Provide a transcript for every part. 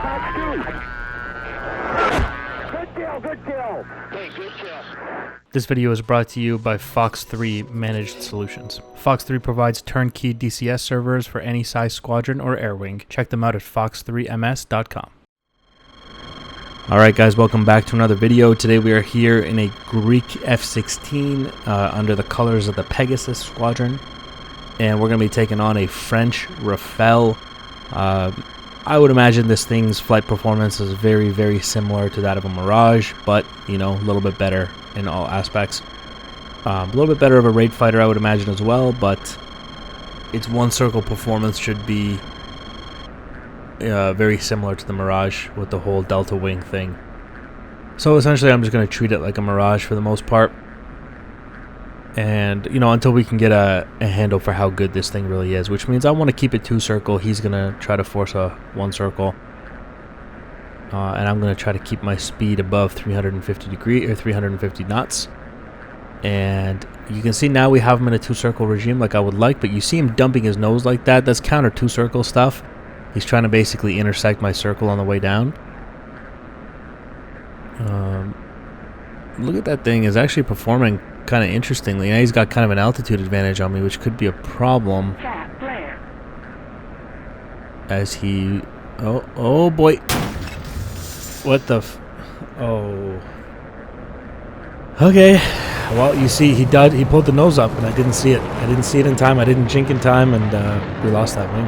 Good kill. Hey, good kill. This video is brought to you by Fox 3 Managed Solutions. Fox 3 provides turnkey DCS servers for any size squadron or air wing. Check them out at fox3ms.com. Alright guys, welcome back to another video. Today we are here in a Greek F-16 under the colors of the Pegasus Squadron. And we're going to be taking on a French Rafale. I would imagine this thing's flight performance is very, very similar to that of a Mirage, but, you know, a little bit better in all aspects. A little bit better of a raid fighter, I would imagine, as well, but its one-circle performance should be very similar to the Mirage with the whole Delta Wing thing. So essentially, I'm just going to treat it like a Mirage for the most part. And, you know, until we can get a handle for how good this thing really is, which means I want to keep it two-circle. He's going to try to force a one-circle. And I'm going to try to keep my speed above 350 knots. And you can see now we have him in a two-circle regime like I would like, but you see him dumping his nose like that. That's counter two-circle stuff. He's trying to basically intersect my circle on the way down. Look at that thing. It's actually performing kind of interestingly. Now he's got kind of an altitude advantage on me, which could be a problem. As he... Oh boy. What the oh. Okay. Well, you see, he pulled the nose up, and I didn't see it. I didn't see it in time. I didn't jink in time, and we lost that wing.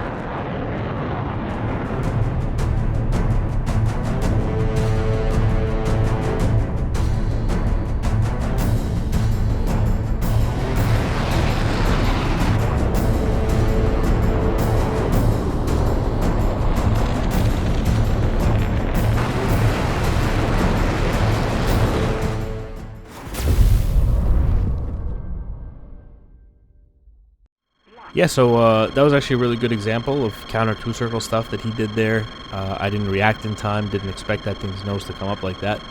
Yeah, so that was actually a really good example of counter two-circle stuff that he did there. I didn't react in time, didn't expect that thing's nose to come up like that.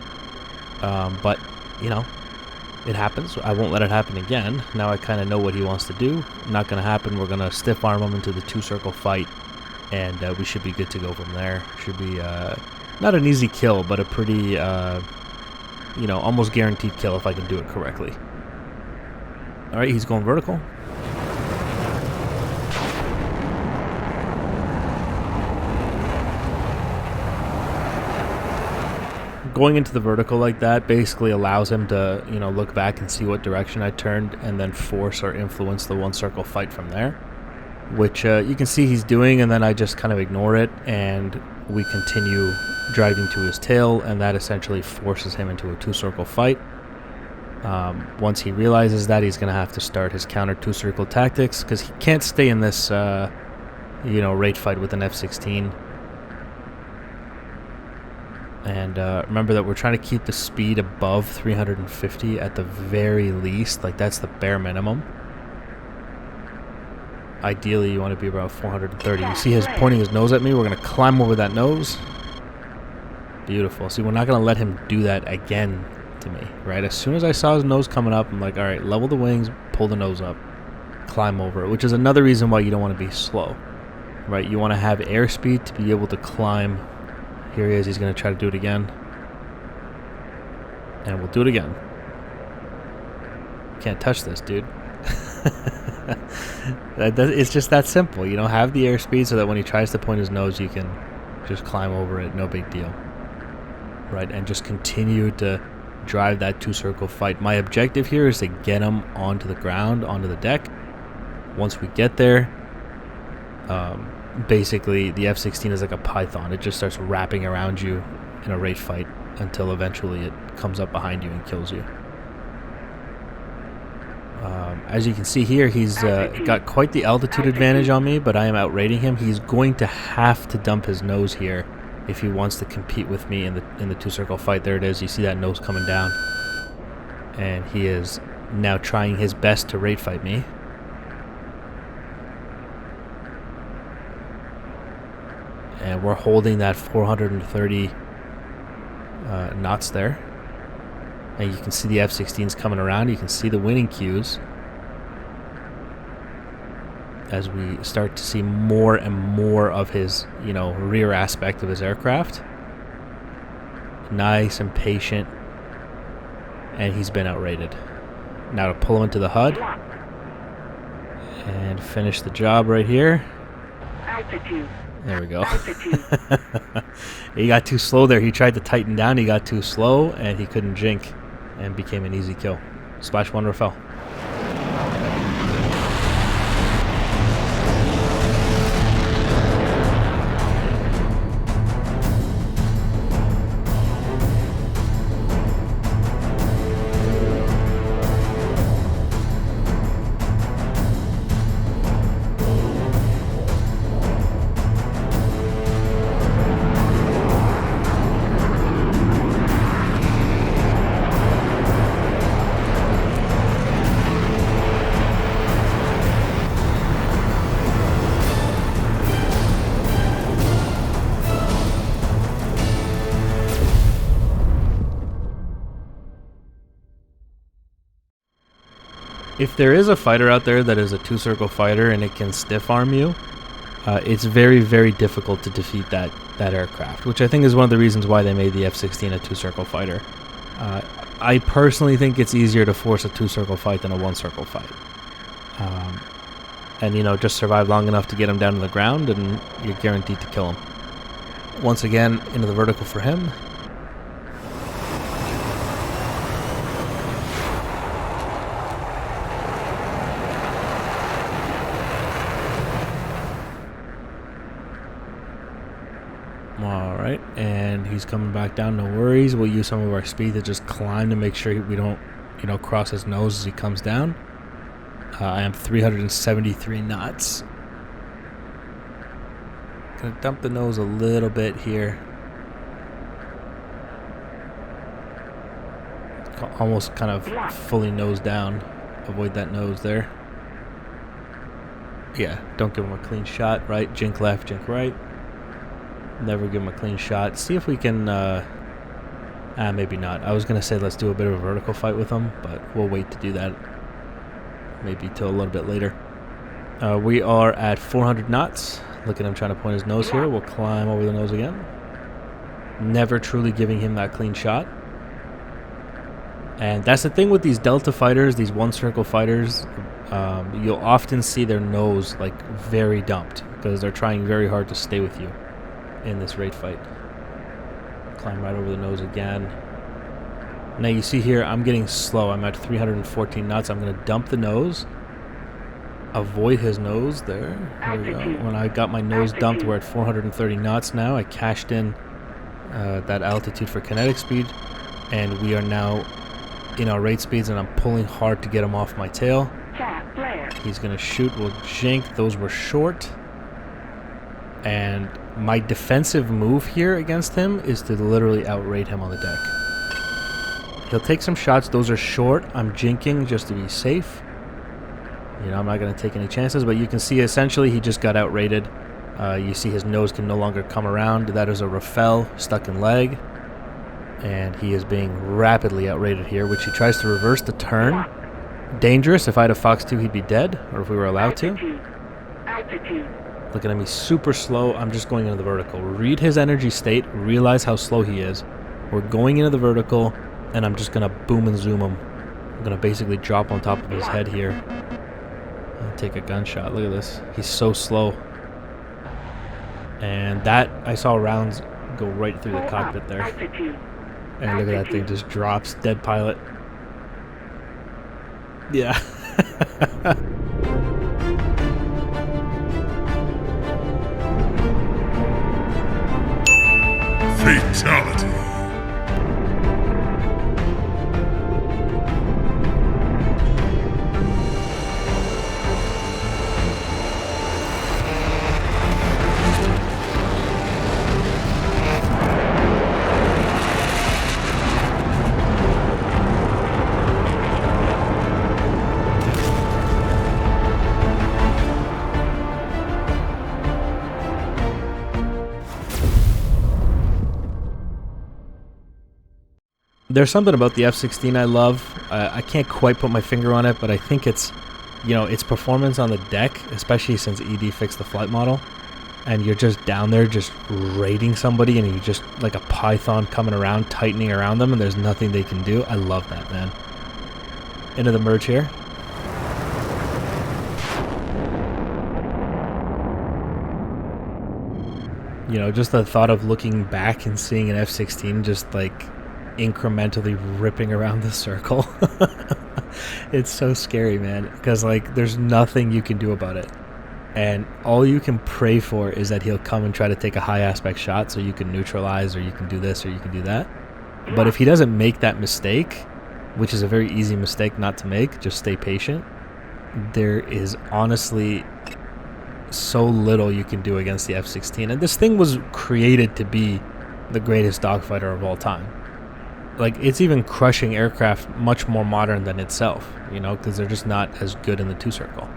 But, you know, it happens. I won't let it happen again. Now I kind of know what he wants to do. Not going to happen. We're going to stiff arm him into the two-circle fight, and we should be good to go from there. Should be not an easy kill, but a pretty, you know, almost guaranteed kill if I can do it correctly. All right, he's going vertical. Going into the vertical like that basically allows him to, you know, look back and see what direction I turned and then force or influence the one-circle fight from there, which you can see he's doing, and then I just kind of ignore it and we continue driving to his tail, and that essentially forces him into a two-circle fight. Once he realizes that, he's going to have to start his counter two-circle tactics because he can't stay in this, you know, raid fight with an F-16. And remember that we're trying to keep the speed above 350 at the very least. Like, that's the bare minimum. Ideally, you want to be about 430. You see his pointing his nose at me? We're going to climb over that nose. Beautiful. See, we're not going to let him do that again to me, right? As soon as I saw his nose coming up, I'm like, all right, level the wings, pull the nose up, climb over it, which is another reason why you don't want to be slow, right? You want to have airspeed to be able to climb. Here he is. He's going to try to do it again. And we'll do it again. Can't touch this, dude. It's just that simple. You know, have the airspeed so that when he tries to point his nose, you can just climb over it. No big deal. Right? And just continue to drive that two-circle fight. My objective here is to get him onto the ground, onto the deck. Once we get there, basically the F-16 is like a python. It just starts wrapping around you in a raid fight until eventually it comes up behind you and kills you. As you can see here, he's got quite the altitude advantage on me, but I am outrating him. He's going to have to dump his nose here if he wants to compete with me in the two-circle fight. There it is. You see that nose coming down, and he is now trying his best to raid fight me. And we're holding that 430 knots there. And you can see the F-16s coming around. You can see the winning cues. as we start to see more and more of his, rear aspect of his aircraft. Nice and patient. And he's been outrated. Now to pull him into the HUD. And finish the job right here. Altitude. There we go. Altitude. He got too slow there. He tried to tighten down. He got too slow, and he couldn't jink, and became an easy kill. Splash 1 Rafale. If there is a fighter out there that is a two-circle fighter and it can stiff arm you, it's very, very difficult to defeat that aircraft, which I think is one of the reasons why they made the F-16 a two-circle fighter. I personally think it's easier to force a two-circle fight than a one-circle fight. And, just survive long enough to get him down to the ground and you're guaranteed to kill him. Once again, into the vertical for him. Alright, and he's coming back down, no worries. We'll use some of our speed to just climb to make sure we don't, cross his nose as he comes down. I am 373 knots. Gonna dump the nose a little bit here. Almost kind of fully nose down. Avoid that nose there. Yeah, don't give him a clean shot, right? Jink left, jink right. Never give him a clean shot. See if we can, maybe not. I was going to say let's do a bit of a vertical fight with him, but we'll wait to do that. Maybe till a little bit later. We are at 400 knots. Look at him trying to point his nose here. We'll climb over the nose again. Never truly giving him that clean shot. And that's the thing with these Delta fighters, these one-circle fighters. You'll often see their nose, like, very dumped because they're trying very hard to stay with you in this raid fight. Climb right over the nose again. Now you see here, I'm getting slow. I'm at 314 knots. I'm going to dump the nose. Avoid his nose there. There we go. When I got my nose dumped, we're at 430 knots now. I cashed in that altitude for kinetic speed. And we are now in our rate speeds, and I'm pulling hard to get him off my tail. He's going to shoot. We'll jink. Those were short. And my defensive move here against him is to literally outrate him on the deck. He'll take some shots. Those are short. I'm jinking just to be safe. I'm not going to take any chances, but you can see essentially he just got outrated. You see his nose can no longer come around. That is a Rafale stuck in leg. And he is being rapidly outrated here, which he tries to reverse the turn. Dangerous. If I had a Fox 2, he'd be dead, or if we were allowed to. Look at him, he's super slow. I'm just going into the vertical. Read his energy state, realize how slow he is. We're going into the vertical, and I'm just going to boom and zoom him. I'm going to basically drop on top of his head here. And take a gunshot. Look at this. He's so slow. And that, I saw rounds go right through the cockpit there. And look at that thing, just drops. Dead pilot. Yeah. Fatality. There's something about the F-16 I love. I can't quite put my finger on it, but I think it's you know, its performance on the deck, especially since ED fixed the flight model, and you're just down there just raiding somebody, and you're just like a python coming around, tightening around them, and there's nothing they can do. I love that, man. Into the merge here. You know, just the thought of looking back and seeing an F-16 just like incrementally ripping around the circle. It's so scary, man, because like there's nothing you can do about it, and all you can pray for is that he'll come and try to take a high aspect shot so you can neutralize, or you can do this, or you can do that. But if he doesn't make that mistake, which is a very easy mistake not to make, just stay patient, there is honestly so little you can do against the F-16. And this thing was created to be the greatest dogfighter of all time. Like, it's even crushing aircraft much more modern than itself, you know, because they're just not as good in the two-circle.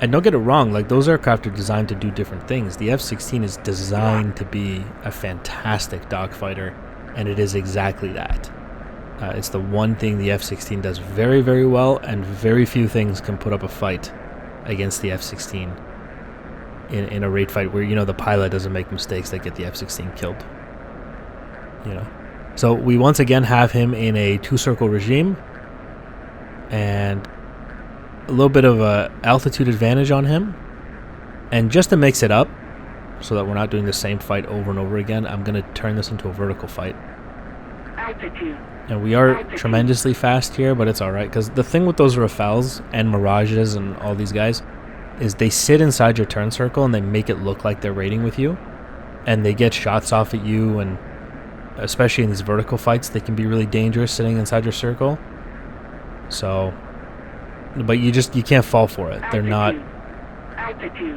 And don't get it wrong, like, those aircraft are designed to do different things. The F-16 is designed to be a fantastic dogfighter, and it is exactly that. It's the one thing the F-16 does very, very well, and very few things can put up a fight against the F-16 in a raid fight where, you know, the pilot doesn't make mistakes that get the F-16 killed. You know? So we once again have him in a two-circle regime, and a little bit of a altitude advantage on him. And just to mix it up, so that we're not doing the same fight over and over again, I'm going to turn this into a vertical fight. Altitude. And we are tremendously fast here, but it's alright, because the thing with those Rafales and Mirages and all these guys is they sit inside your turn circle and they make it look like they're raiding with you, and they get shots off at you, and especially in these vertical fights they can be really dangerous sitting inside your circle. So, but you can't fall for it. They're not,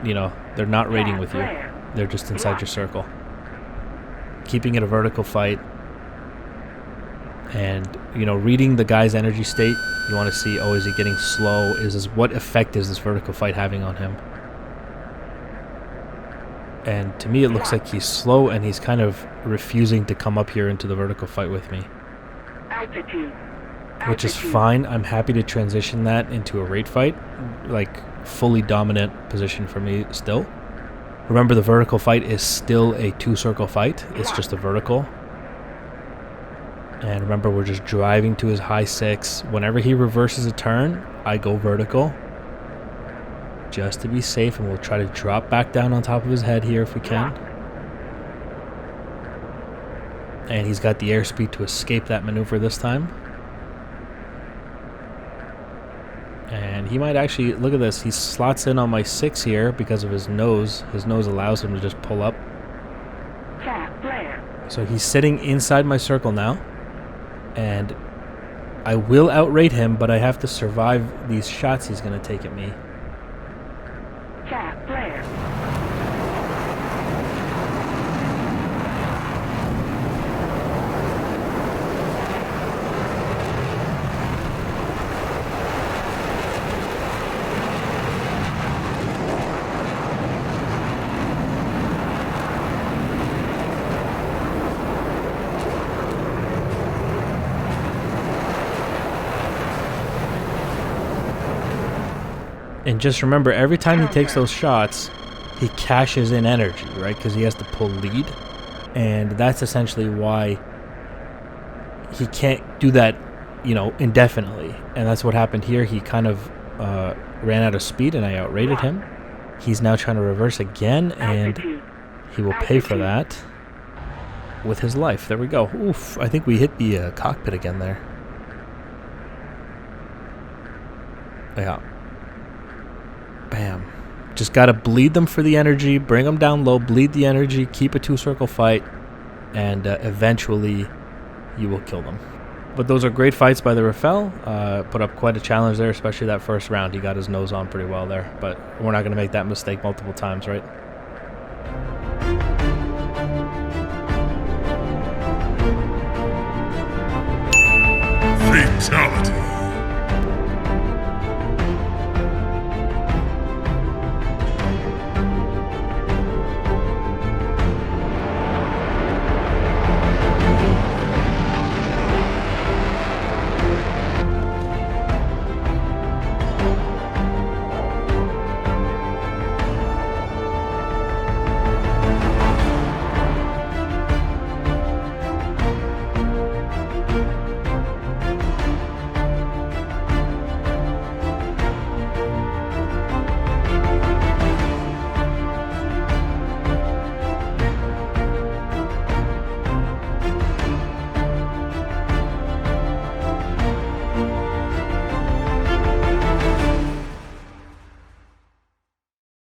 you know, they're not raiding with you. They're just inside your circle. Keeping it a vertical fight, and, you know, reading the guy's energy state. You want to see, oh, is he getting slow? What effect is this vertical fight having on him? And to me it looks like he's slow, and he's kind of refusing to come up here into the vertical fight with me. Which is fine. I'm happy to transition that into a raid fight, like fully dominant position for me still. Remember, the vertical fight is still a two-circle fight. It's just a vertical. And remember, we're just driving to his high 6. Whenever he reverses a turn, I go vertical, just to be safe, and we'll try to drop back down on top of his head here if we can. And he's got the airspeed to escape that maneuver this time. And he might actually, look at this, he slots in on my 6 here because of his nose. His nose allows him to just pull up. So he's sitting inside my circle now. And I will outrate him, but I have to survive these shots he's going to take at me. And just remember, every time he takes those shots, he cashes in energy, right? Because he has to pull lead. And that's essentially why he can't do that, you know, indefinitely. And that's what happened here. He kind of ran out of speed, and I outrated him. He's now trying to reverse again, and he will pay for that with his life. There we go. Oof, I think we hit the cockpit again there. Yeah. Bam. Just gotta bleed them for the energy, bring them down low, bleed the energy, keep a two-circle fight, and eventually you will kill them. But those are great fights by the Rafale. Put up quite a challenge there, especially that first round. He got his nose on pretty well there, but we're not gonna make that mistake multiple times, right? Fatality.